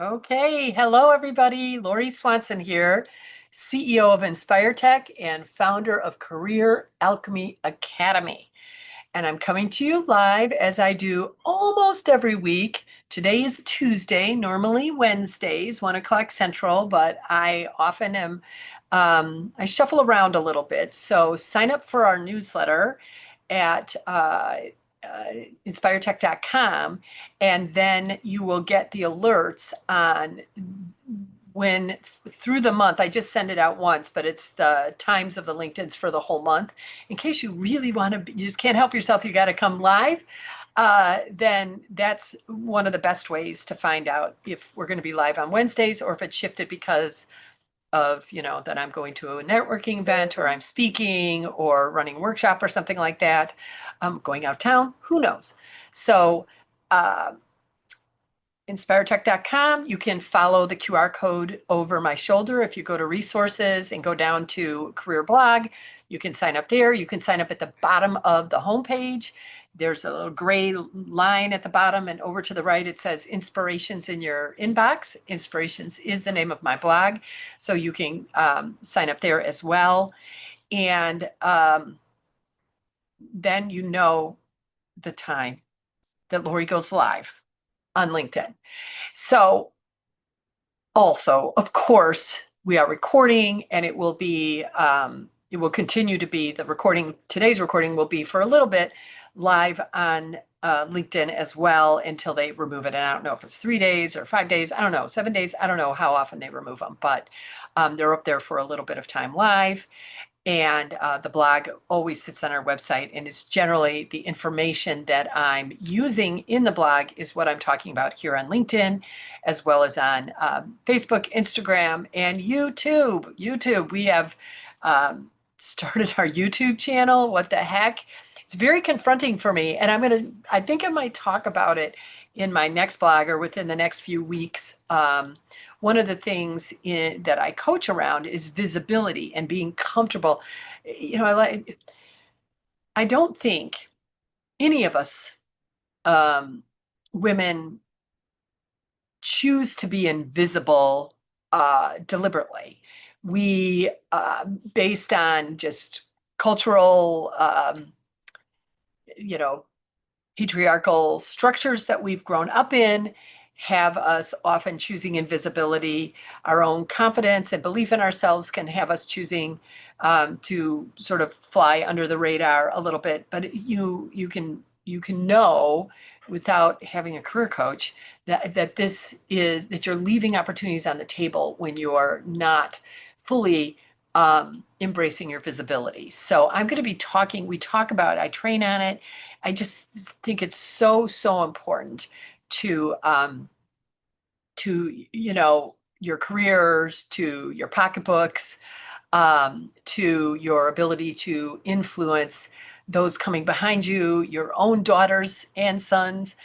Okay, hello everybody. Lori Swanson here, CEO of Inspire Tech and founder of Career Alchemy Academy. And I'm coming to you live as I do almost every week. Today is Tuesday, normally Wednesdays, 1 o'clock Central, but I often am, I shuffle around a little bit. So sign up for our newsletter at inspiretech.com, and then you will get the alerts on when through the month. I just send it out once, but it's the times of the LinkedIn's for the whole month. In case you really want to, you just can't help yourself, you got to come live. Then that's one of the best ways to find out if we're going to be live on Wednesdays or if it's shifted because of, that I'm going to a networking event or I'm speaking or running a workshop or something like that. Going out of town, who knows? So, uh, inspiretech.com. You can follow the QR code over my shoulder. If you go to resources and go down to career blog, you can sign up there. You can sign up at the bottom of the homepage. There's a little gray line at the bottom, and over to the right, it says Inspirations in your inbox. Inspirations is the name of my blog. So you can sign up there as well. And then you know the time that Lori goes live on LinkedIn. So also, of course, we are recording, and it will continue to be the recording. Today's recording will be for a little bit live on LinkedIn as well until they remove it. And I don't know if it's 3 days or 5 days. I don't know, 7 days. I don't know how often they remove them, but they're up there for a little bit of time live. And the blog always sits on our website, and it's generally the information that I'm using in the blog is what I'm talking about here on LinkedIn, as well as on Facebook, Instagram, and YouTube. YouTube, we have started our YouTube channel. What the heck? It's very confronting for me, and I think I might talk about it in my next blog or within the next few weeks. One of the things that I coach around is visibility and being comfortable. I don't think any of us women choose to be invisible deliberately. We, based on just cultural, patriarchal structures that we've grown up in, have us often choosing invisibility. Our own confidence and belief in ourselves can have us choosing to sort of fly under the radar a little bit. But you can know without having a career coach that you're leaving opportunities on the table when you're not fully embracing your visibility. So I'm going to be talking. We talk about it. I train on it. I just think it's so, so important to your careers, to your pocketbooks, to your ability to influence those coming behind you, your own daughters and sons,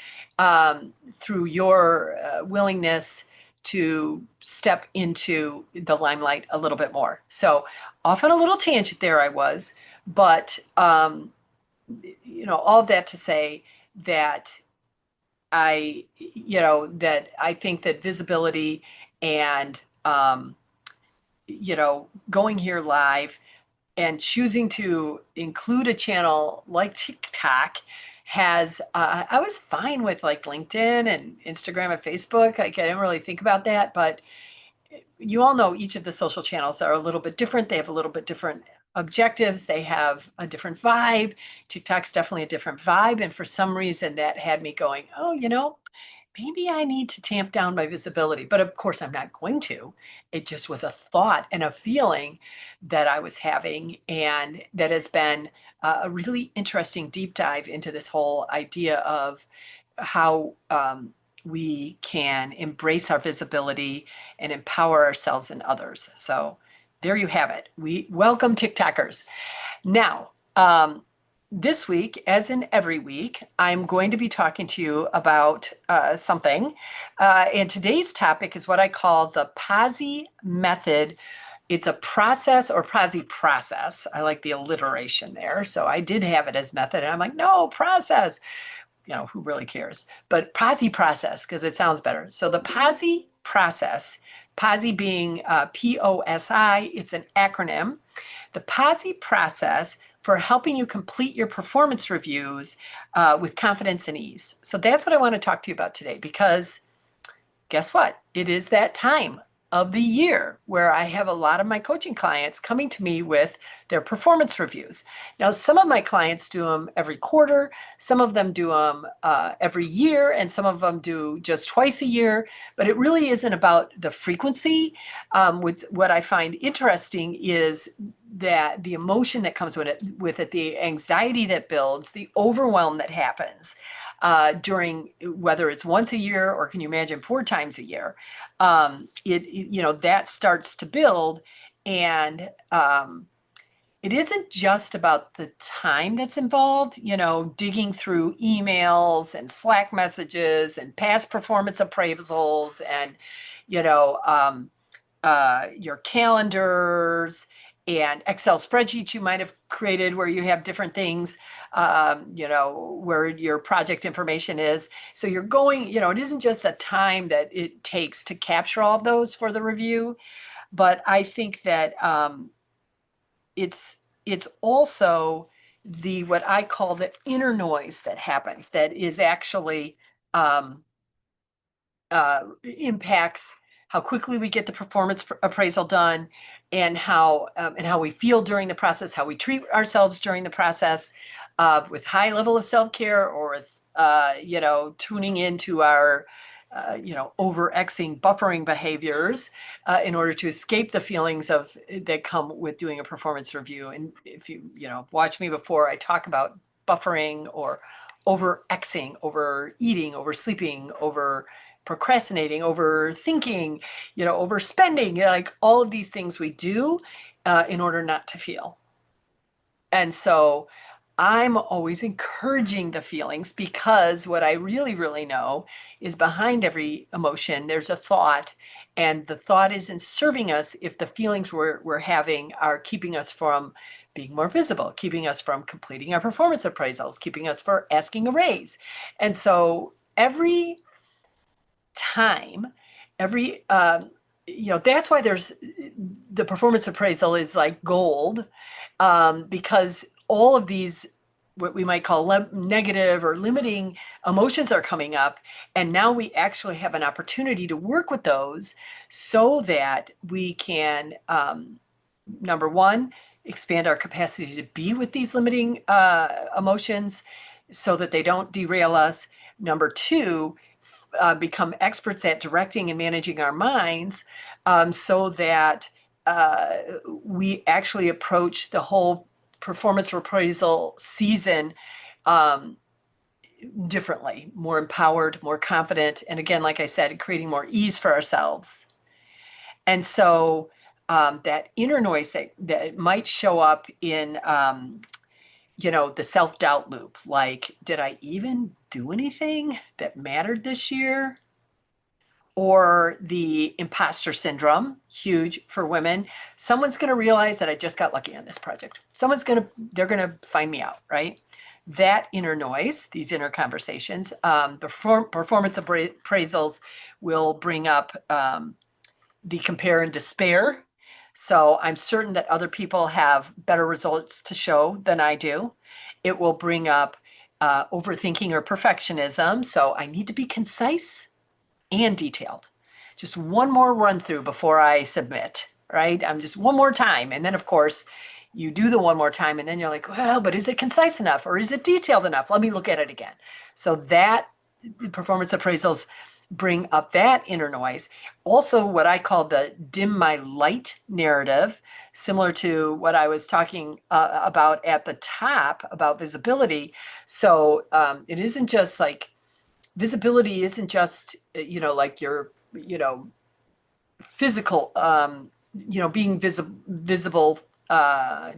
through your willingness to step into the limelight a little bit more. So often a little tangent there I was, but all of that to say that I think that visibility and, going here live and choosing to include a channel like TikTok I was fine with like LinkedIn and Instagram and Facebook. Like, I didn't really think about that, but you all know each of the social channels are a little bit different. They have a little bit different objectives. They have a different vibe. TikTok's definitely a different vibe. And for some reason that had me going, oh, maybe I need to tamp down my visibility. But of course, I'm not going to. It just was a thought and a feeling that I was having. And that has been a really interesting deep dive into this whole idea of how we can embrace our visibility and empower ourselves and others. So there you have it. We welcome TikTokers. Now, this week, as in every week, I'm going to be talking to you about something. And today's topic is what I call the Pazzi method. It's a process, or Pazzi process. I like the alliteration there. So I did have it as method. And I'm like, no, process. Who really cares? But Pazzi process, because it sounds better. So the Pazzi process. POSI being POSI, it's an acronym. The POSI process for helping you complete your performance reviews with confidence and ease. So that's what I want to talk to you about today, because guess what? It is that time of the year where I have a lot of my coaching clients coming to me with their performance reviews. Now, some of my clients do them every quarter, some of them do them every year, and some of them do just twice a year, but it really isn't about the frequency. What I find interesting is that the emotion that comes with it, the anxiety that builds, the overwhelm that happens during, whether it's once a year or can you imagine 4 times a year, that starts to build. And it isn't just about the time that's involved, digging through emails and Slack messages and past performance appraisals and, your calendars and Excel spreadsheets you might have created where you have different things, where your project information is. So you're going, it isn't just the time that it takes to capture all of those for the review, but I think that it's also what I call the inner noise that happens that is actually impacts how quickly we get the performance appraisal done, and how we feel during the process, how we treat ourselves during the process, with high level of self-care, or with tuning into our over-Xing buffering behaviors in order to escape the feelings that come with doing a performance review. And if you watch me before, I talk about buffering or over-Xing, over-eating, over-sleeping, over procrastinating, overthinking, overspending, like all of these things we do in order not to feel. And so I'm always encouraging the feelings, because what I really, really know is behind every emotion, there's a thought, and the thought isn't serving us if the feelings we're having are keeping us from being more visible, keeping us from completing our performance appraisals, keeping us from asking a raise. And so every time, that's why there's the performance appraisal is like gold, because all of these, what we might call negative or limiting emotions are coming up. And now we actually have an opportunity to work with those so that we can, number one, expand our capacity to be with these limiting emotions so that they don't derail us. Number two, become experts at directing and managing our minds, so that we actually approach the whole performance appraisal season differently, more empowered, more confident, and again, like I said, creating more ease for ourselves. And so that inner noise that might show up in the self-doubt loop, like, did I even do anything that mattered this year? Or the imposter syndrome, huge for women. Someone's going to realize that I just got lucky on this project. They're going to find me out, right? That inner noise, these inner conversations, the performance appraisals will bring up the compare and despair. So I'm certain that other people have better results to show than I do. It will bring up overthinking or perfectionism. So I need to be concise and detailed. Just one more run through before I submit, right? I'm just one more time. And then of course you do the one more time and then you're like, well, but is it concise enough or is it detailed enough? Let me look at it again. So that performance appraisals bring up that inner noise. Also, what I call the dim my light narrative, similar to what I was talking about at the top about visibility. So it isn't just like, visibility isn't just, like your, physical, being visible,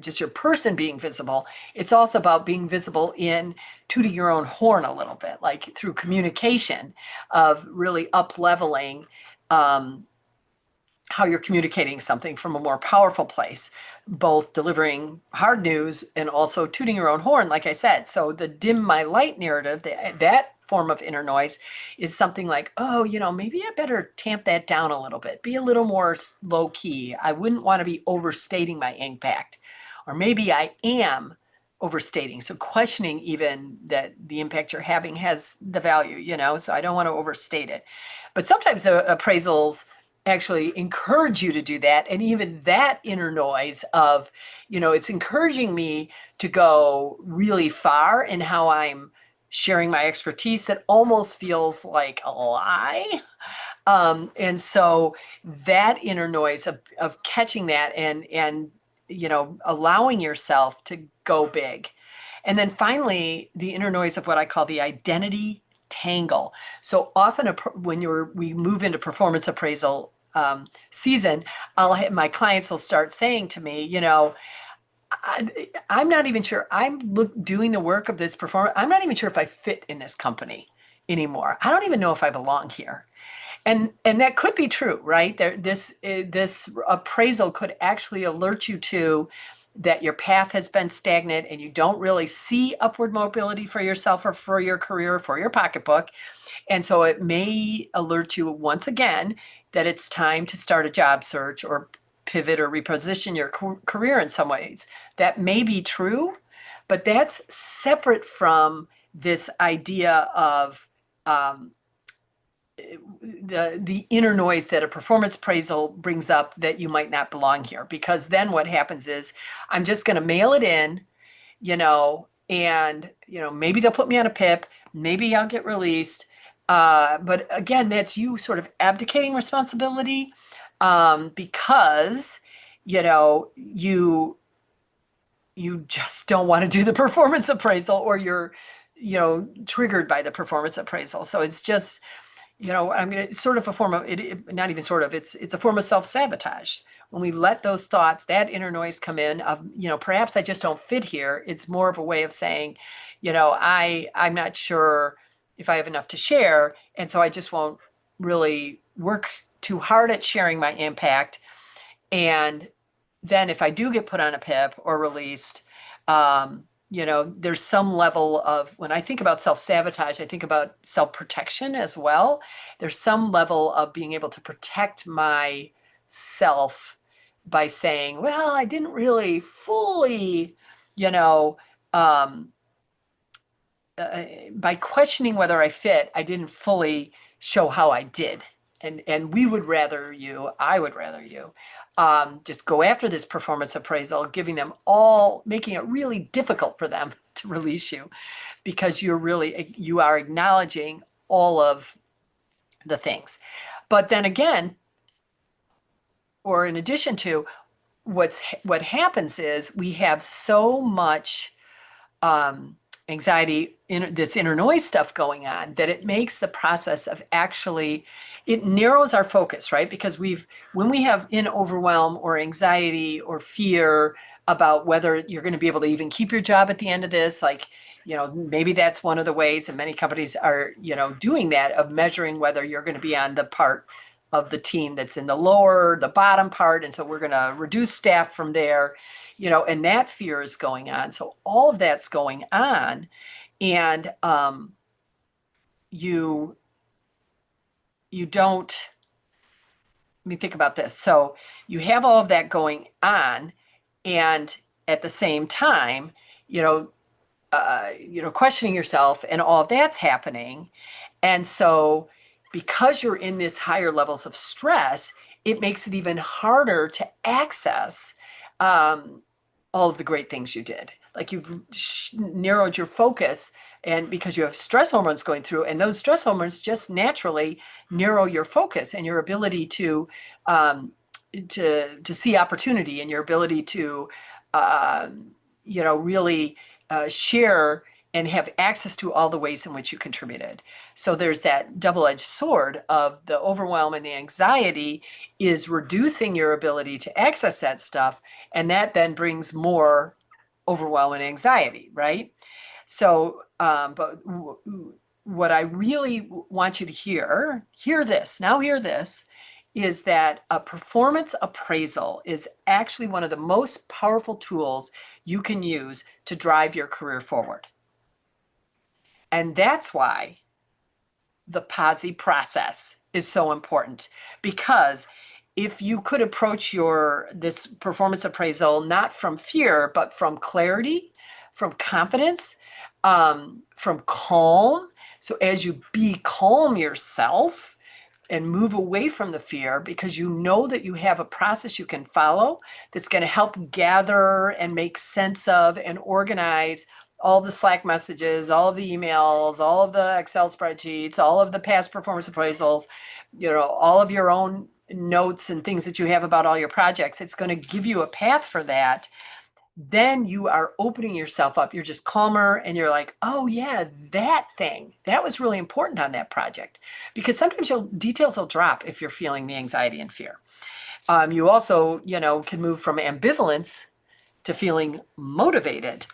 just your person being visible. It's also about being visible in tooting your own horn a little bit, like through communication of really up-leveling how you're communicating something from a more powerful place, both delivering hard news and also tooting your own horn, like I said. So the dim my light narrative, that form of inner noise is something like, oh, maybe I better tamp that down a little bit, be a little more low key. I wouldn't want to be overstating my impact. Or maybe I am overstating. So questioning even that the impact you're having has the value, so I don't want to overstate it. But sometimes appraisals actually encourage you to do that. And even that inner noise of, it's encouraging me to go really far in how I'm sharing my expertise that almost feels like a lie. And so that inner noise of catching that and allowing yourself to go big. And then finally, the inner noise of what I call the identity tangle. So often when we move into performance appraisal season, my clients will start saying to me, I'm not even sure. I'm doing the work of this performance. I'm not even sure if I fit in this company anymore. I don't even know if I belong here. And that could be true, right? This appraisal could actually alert you to that your path has been stagnant and you don't really see upward mobility for yourself or for your career or for your pocketbook. And so it may alert you once again that it's time to start a job search or pivot or reposition your career in some ways. That may be true, but that's separate from this idea of the inner noise that a performance appraisal brings up that you might not belong here. Because then what happens is I'm just going to mail it in, and maybe they'll put me on a PIP, maybe I'll get released. But again, that's you sort of abdicating responsibility because you just don't want to do the performance appraisal, or you're triggered by the performance appraisal. So it's just it's sort of a form of not even sort of, it's a form of self-sabotage. When we let those thoughts, that inner noise come in of, perhaps I just don't fit here. It's more of a way of saying, I'm not sure if I have enough to share. And so I just won't really work too hard at sharing my impact. And then if I do get put on a PIP or released, there's some level of, when I think about self-sabotage, I think about self-protection as well. There's some level of being able to protect myself by saying, well, I didn't really fully, by questioning whether I fit, I didn't fully show how I did. And I would rather you just go after this performance appraisal, making it really difficult for them to release you, because you are acknowledging all of the things. But then again, or in addition to, what happens is we have so much anxiety, this inner noise stuff going on, that it makes the process of it narrows our focus, right? Because when we have overwhelm or anxiety or fear about whether you're going to be able to even keep your job at the end of this, maybe that's one of the ways, and many companies are, doing that, of measuring whether you're going to be on the part of the team that's in the bottom part. And so we're going to reduce staff from there, and that fear is going on. So all of that's going on. And you don't, let me think about this. So you have all of that going on, and at the same time, questioning yourself, and all of that's happening. And so because you're in this higher levels of stress, it makes it even harder to access all of the great things you did. Like you've narrowed your focus, and because you have stress hormones going through, and those stress hormones just naturally narrow your focus and your ability to see opportunity, and your ability to really share and have access to all the ways in which you contributed. So there's that double-edged sword of the overwhelm, and the anxiety is reducing your ability to access that stuff. And that then brings more overwhelm and anxiety, right? So, but what I really want you to hear this, is that a performance appraisal is actually one of the most powerful tools you can use to drive your career forward. And that's why the POSI process is so important, because if you could approach this performance appraisal not from fear, but from clarity, from confidence, from calm. So as you be calm yourself and move away from the fear, because you know that you have a process you can follow that's going to help gather and make sense of and organize all the Slack messages, all of the emails, all of the Excel spreadsheets, all of the past performance appraisals, all of your own notes and things that you have about all your projects. It's going to give you a path for that. Then you are opening yourself up. You're just calmer and you're like, oh yeah, that thing, that was really important on that project. Because sometimes details will drop if you're feeling the anxiety and fear. You also, can move from ambivalence to feeling motivated,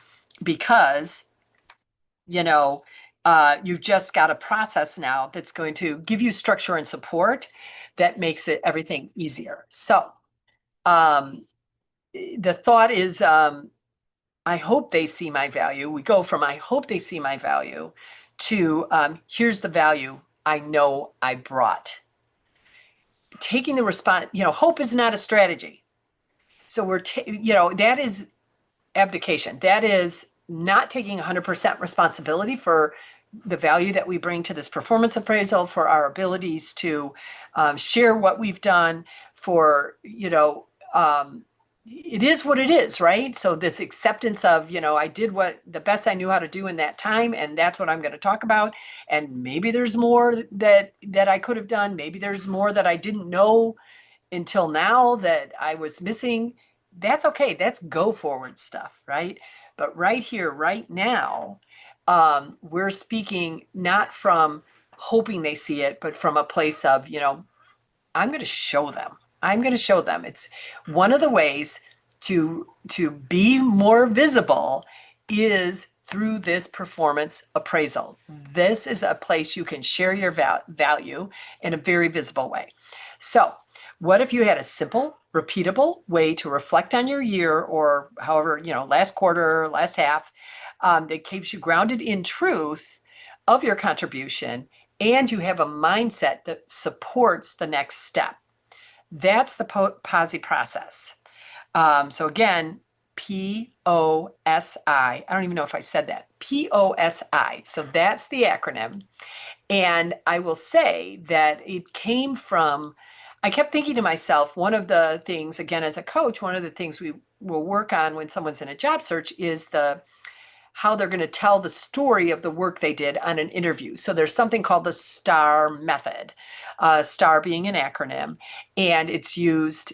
because, you've just got a process now that's going to give you structure and support that makes everything easier. So the thought is, I hope they see my value. We go from I hope they see my value to here's the value I know I brought. Taking the response, hope is not a strategy. So that is abdication. That is not taking 100% responsibility for the value that we bring to this performance appraisal, for our abilities to share what we've done, for, it is what it is, right? So this acceptance of, I did the best I knew how to do in that time, and that's what I'm going to talk about. And maybe there's more that I could have done. Maybe there's more that I didn't know until now that I was missing. That's okay. That's go forward stuff, right? But right here, right now, we're speaking not from hoping they see it, but from a place of, I'm going to show them. I'm going to show them. It's one of the ways to be more visible is through this performance appraisal. This is a place you can share your value in a very visible way. So what if you had a simple, repeatable way to reflect on your year, or however, last quarter, last half, that keeps you grounded in truth of your contribution, and you have a mindset that supports the next step? That's the POSI process. So again, POSI. I don't even know if I said that. POSI. So that's the acronym. And I will say that it came from, I kept thinking to myself, one of the things, again, as a coach, one of the things we will work on when someone's in a job search is how they're going to tell the story of the work they did on an interview. So there's something called the STAR method, STAR being an acronym, and it's used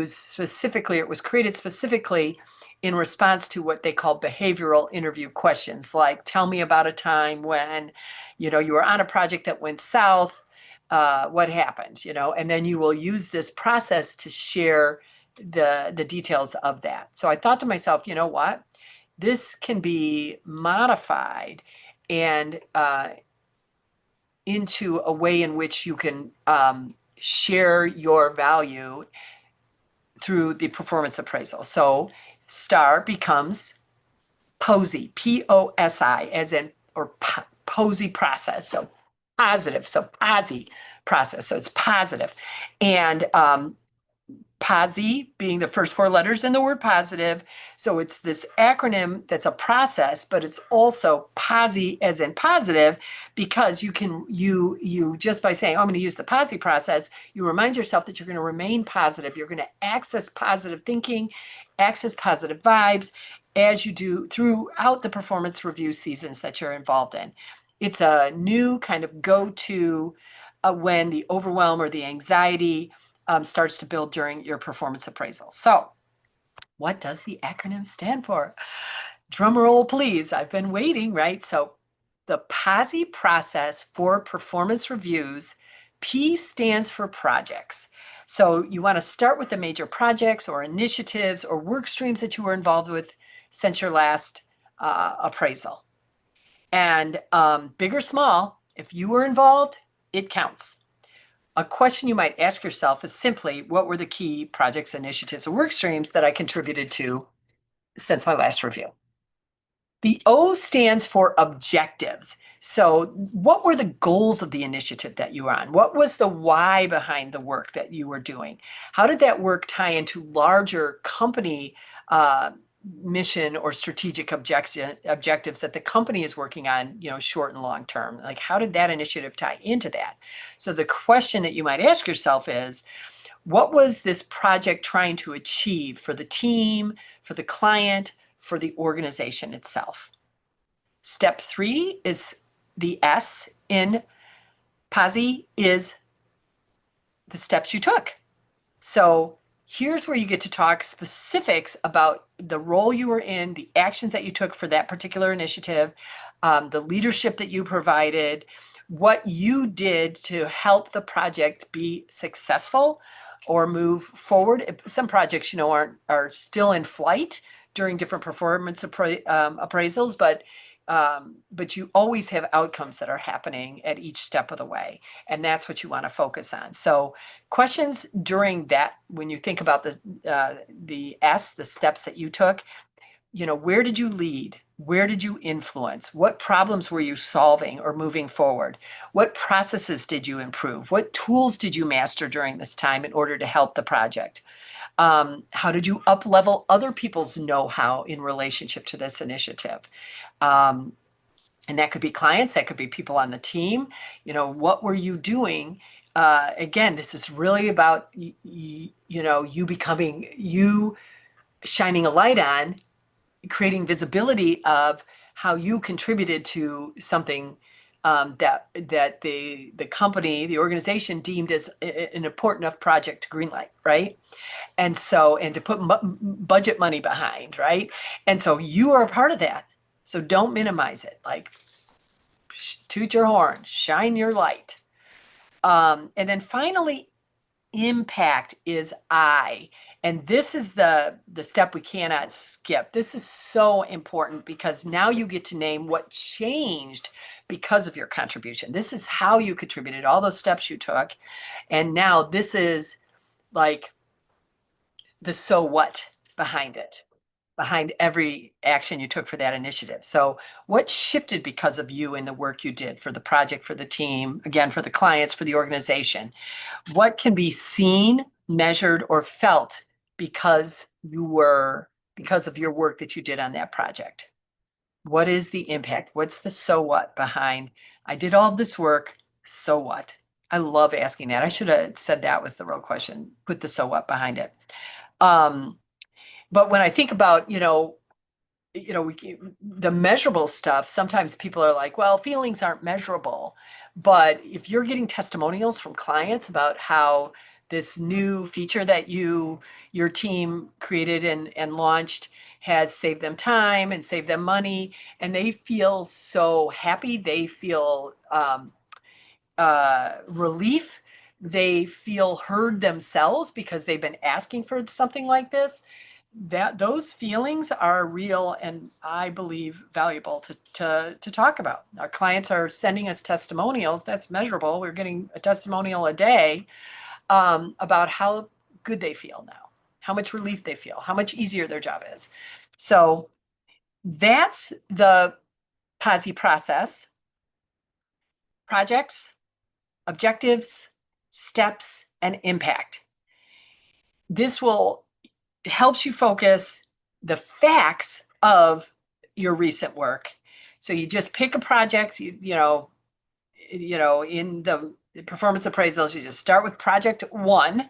specifically, it was created specifically in response to what they call behavioral interview questions, like tell me about a time when, you were on a project that went south, what happened, and then you will use this process to share the details of that. So I thought to myself, you know what? This can be modified and into a way in which you can share your value through the performance appraisal. So STAR becomes POSI, POSI, as in, or POSI process. So positive, so POSI process. So it's positive. And POSI being the first four letters in the word positive. So it's this acronym that's a process, but it's also POSI as in positive, because you just by saying, oh, I'm going to use the POSI process, you remind yourself that you're going to remain positive. You're going to access positive thinking, access positive vibes as you do throughout the performance review seasons that you're involved in. It's a new kind of go-to when the overwhelm or the anxiety starts to build during your performance appraisal. So what does the acronym stand for? Drum roll, please. I've been waiting, right? So the POSI process for performance reviews, P stands for projects. So you want to start with the major projects or initiatives or work streams that you were involved with since your last appraisal. And big or small, if you were involved, it counts. A question you might ask yourself is simply, what were the key projects, initiatives, or work streams that I contributed to since my last review? The O stands for objectives. So, what were the goals of the initiative that you were on? What was the why behind the work that you were doing? How did that work tie into larger company uh, mission or strategic objectives that the company is working on, short and long term? Like, how did that initiative tie into that? So, the question that you might ask yourself is, what was this project trying to achieve for the team, for the client, for the organization itself? Step 3 is the S in PASI is the steps you took. So here's where you get to talk specifics about the role you were in, the actions that you took for that particular initiative, the leadership that you provided, what you did to help the project be successful or move forward. Some projects, are still in flight during different performance appraisals, but you always have outcomes that are happening at each step of the way, and that's what you want to focus on. So questions during that, when you think about the S, the steps that you took, where did you lead? Where did you influence? What problems were you solving or moving forward? What processes did you improve? What tools did you master during this time in order to help the project? How did you up level other people's know-how in relationship to this initiative? And that could be clients, that could be people on the team. What were you doing? Again, this is really about you becoming you, shining a light on, creating visibility of how you contributed to something that the company, the organization deemed as an important enough project to greenlight, right? And to put budget money behind, right? And so you are a part of that. So don't minimize it. Like, toot your horn, shine your light. And then finally, impact is I. And this is the step we cannot skip. This is so important because now you get to name what changed because of your contribution. This is how you contributed, all those steps you took. And now this is like the so what behind it, behind every action you took for that initiative. So what shifted because of you in the work you did for the project, for the team, again, for the clients, for the organization? What can be seen, measured, or felt because of your work that you did on that project? What is the impact? What's the so what behind, I did all this work, so what? I love asking that. I should have said that was the real question. Put the so what behind it. But when I think about, the measurable stuff, sometimes people are like, well, feelings aren't measurable. But if you're getting testimonials from clients about how this new feature that your team created and launched has saved them time and saved them money, and they feel so happy, they feel relief, they feel heard themselves because they've been asking for something like this, that those feelings are real and I believe valuable to talk about. Our clients are sending us testimonials. That's measurable. We're getting a testimonial a day about how good they feel now, how much relief they feel, how much easier their job is. So that's the POSI process: projects, objectives, steps, and impact. This will helps you focus the facts of your recent work. So you just pick a project, in the performance appraisals, you just start with project 1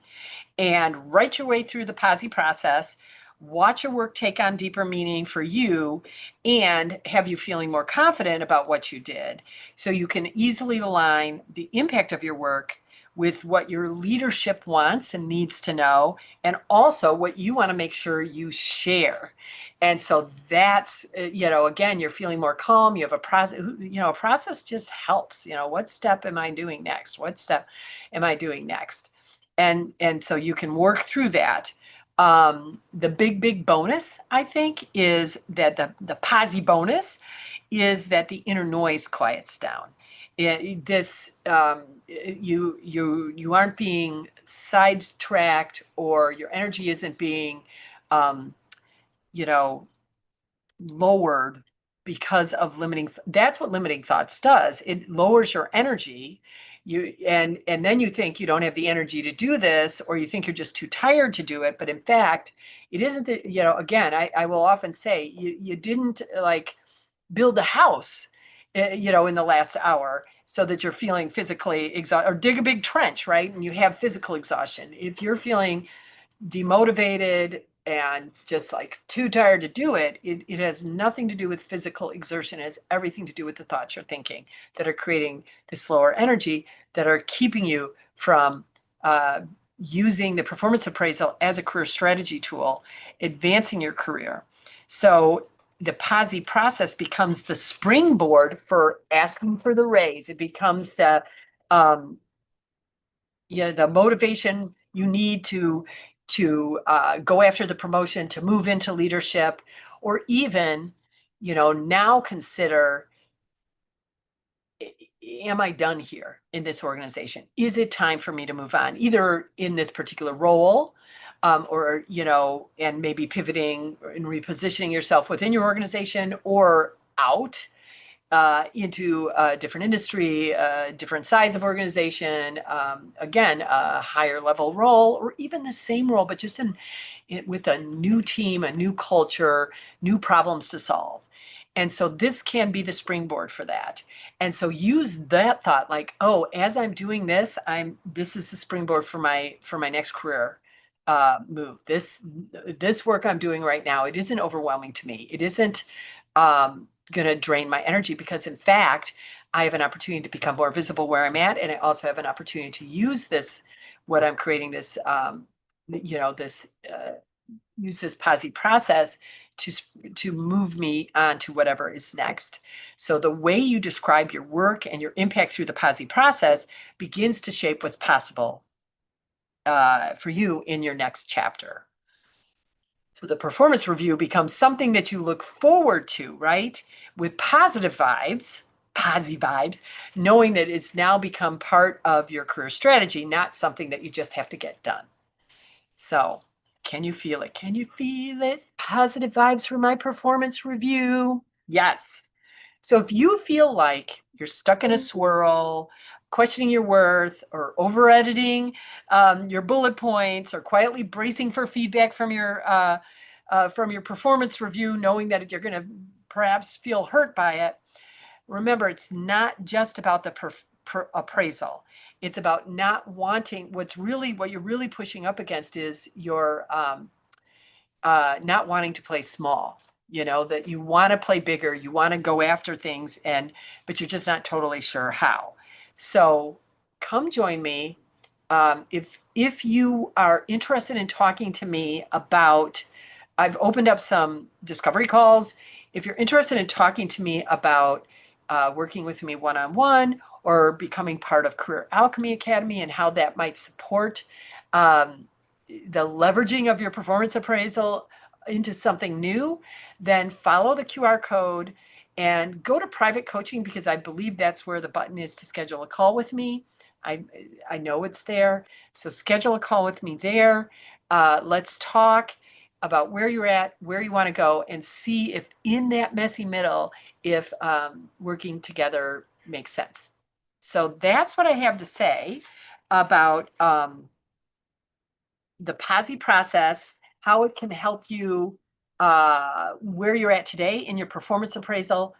and write your way through the POSI process, watch your work take on deeper meaning for you, and have you feeling more confident about what you did. So you can easily align the impact of your work with what your leadership wants and needs to know, and also what you want to make sure you share. And so that's, again, you're feeling more calm. You have a process, a process just helps. What step am I doing next? What step am I doing next? And so you can work through that. The big bonus, I think, is that the POSI bonus is that the inner noise quiets down. You aren't being sidetracked, or your energy isn't being, lowered because of that's what limiting thoughts does. It lowers your energy. And then you think you don't have the energy to do this, or you think you're just too tired to do it. But in fact, it isn't that, again, I will often say you didn't like build a house, in the last hour so that you're feeling physically exhausted, or dig a big trench, right? And you have physical exhaustion. If you're feeling demotivated and just like too tired to do it, it has nothing to do with physical exertion. It has everything to do with the thoughts you're thinking that are creating this lower energy, that are keeping you from using the performance appraisal as a career strategy tool, advancing your career. So the POSI process becomes the springboard for asking for the raise. It becomes um, the motivation you need to go after the promotion, to move into leadership, or even, now consider, am I done here in this organization? Is it time for me to move on, either in this particular role, or, and maybe pivoting and repositioning yourself within your organization, or out into a different industry, a different size of organization, again, a higher level role, or even the same role, but just with a new team, a new culture, new problems to solve. And so this can be the springboard for that. And so use that thought like, oh, as I'm doing this, this is the springboard for my next career move. This work I'm doing right now, it isn't overwhelming to me. It isn't going to drain my energy, because in fact, I have an opportunity to become more visible where I'm at. And I also have an opportunity to use this, what I'm creating, this, use this POSI process to move me on to whatever is next. So the way you describe your work and your impact through the POSI process begins to shape what's possible for you in your next chapter. So the performance review becomes something that you look forward to, right? With positive vibes, POSI vibes, knowing that it's now become part of your career strategy, not something that you just have to get done. So can you feel it? Can you feel it? Positive vibes for my performance review. Yes. So if you feel like you're stuck in a swirl, questioning your worth, or over editing your bullet points, or quietly bracing for feedback from your performance review, knowing that you're going to perhaps feel hurt by it, remember, it's not just about the appraisal. It's about not wanting, what you're really pushing up against is your not wanting to play small. That you want to play bigger, you want to go after things, but you're just not totally sure how. So come join me. If you are interested in talking to me about, I've opened up some discovery calls. If you're interested in talking to me about working with me one-on-one, or becoming part of Career Alchemy Academy and how that might support the leveraging of your performance appraisal into something new, then follow the QR code and go to private coaching, because I believe that's where the button is to schedule a call with me. I know it's there. So schedule a call with me there. Let's talk about where you're at, where you want to go, and see if in that messy middle, if working together makes sense. So that's what I have to say about the POSI process, how it can help you where you're at today in your performance appraisal,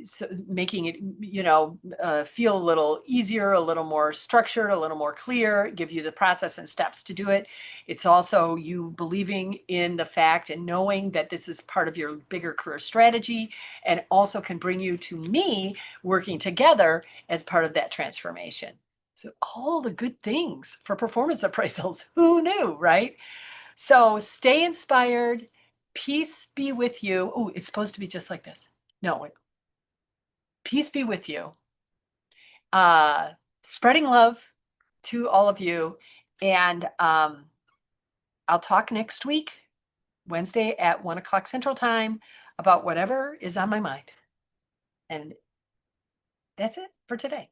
so making it feel a little easier, a little more structured, a little more clear, give you the process and steps to do it. It's also you believing in the fact and knowing that this is part of your bigger career strategy, and also can bring you to me working together as part of that transformation. So all the good things for performance appraisals. Who knew, right? So stay inspired. Peace be with you. Oh, it's supposed to be just like this. No, wait. Peace be with you. Spreading love to all of you. And I'll talk next week, Wednesday at 1 o'clock Central Time, about whatever is on my mind. And that's it for today.